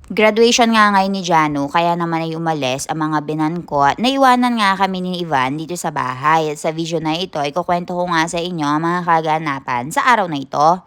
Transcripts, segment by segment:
Graduation nga ngayon ni Janu, kaya naman ay umalis ang mga binan ko at naiwanan nga kami ni Ivan dito sa bahay. At sa video na ito, ikukwento ko nga sa inyo ang mga kaganapan sa araw na ito.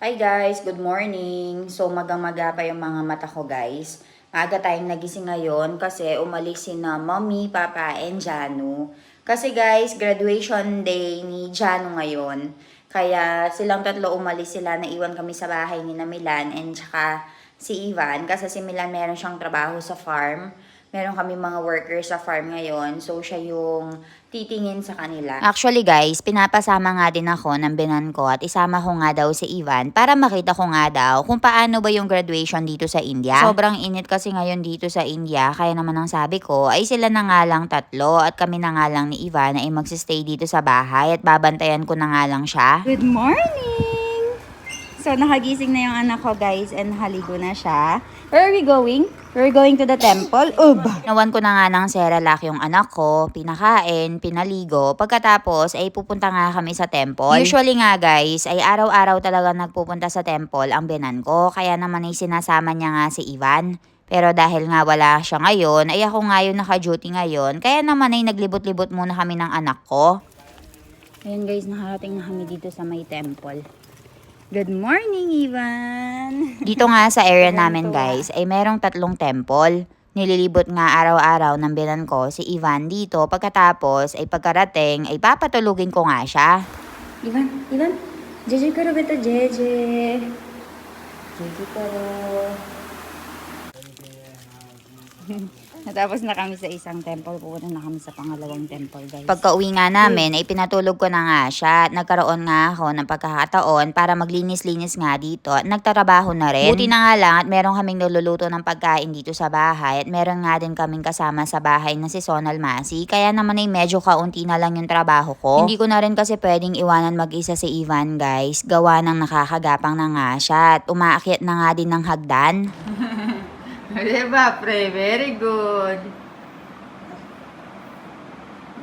Hi guys, good morning. So magang-maga pa yung mga mata ko guys. Maaga tayong nagising ngayon kasi umalis si na mommy, papa, and Janu. Kasi guys, graduation day ni Janu ngayon. Kaya silang tatlo umalis sila, naiwan kami sa bahay ni na Milan and tsaka si Ivan. Kasi si Milan meron siyang trabaho sa farm. Meron kami mga workers sa farm ngayon. So, siya yung titingin sa kanila. Actually guys, pinapasama nga din ako ng binan ko at isama ko nga daw si Ivan para makita ko nga daw kung paano ba yung graduation dito sa India. Sobrang init kasi ngayon dito sa India, kaya naman ang sabi ko ay sila na nga lang tatlo at kami na nga lang ni Ivan ay magsistay dito sa bahay at babantayan ko na nga lang siya. Good morning! So, nakagising na yung anak ko, guys, and haligo na siya. Where are we going? We're going to the temple. Nawan ko na nga ng Cerelac yung anak ko, pinakain, pinaligo. Pagkatapos ay pupunta nga kami sa temple. Usually nga guys, ay araw-araw talaga nagpupunta sa temple ang binan ko. Kaya naman ay sinasama niya nga si Ivan. Pero dahil nga wala siya ngayon, ay ako nga yung naka-duty ngayon. Kaya naman ay naglibot-libot muna kami ng anak ko. Ayan guys, nakarating na kami dito sa may temple. Good morning, Ivan! Dito nga sa area namin guys, ay merong 3 temple. Nililibot nga araw-araw ng binan ko si Ivan dito. Pagkatapos ay pagkarating ay papatulugin ko nga siya. Ivan, jeje karo beta, jeje. Jeje karo. Natapos na kami sa isang temple, pupunta na kami sa pangalawang temple, guys. Pagka-uwi nga namin ay pinatulog ko na nga siya at nagkaroon nga ako ng pagkakataon para maglinis-linis nga dito at nagtatrabaho na rin. Buti na nga lang at meron kaming niluluto ng pagkain dito sa bahay at meron nga din kaming kasama sa bahay na si Sonal Masi, kaya naman ay medyo kaunti na lang yung trabaho ko. Hindi ko na rin kasi pwedeng iwanan mag-isa si Ivan guys, gawa ng nakakagapang na nga siya at umaakyat na nga din ng hagdan. Diba, pre? Very good.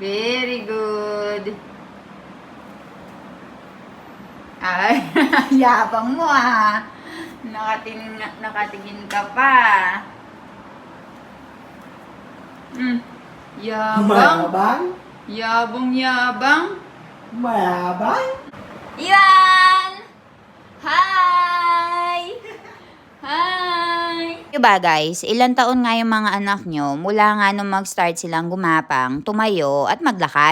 Very good. Ay, yabang mo ah. Nakatingin ka pa. Yabang. Mayabang? Yabang. Mayabang? Ivan! Hi! Hi! Diba guys, ilang taon nga yung mga anak nyo mula nga nung mag-start silang gumapang, tumayo at maglakad.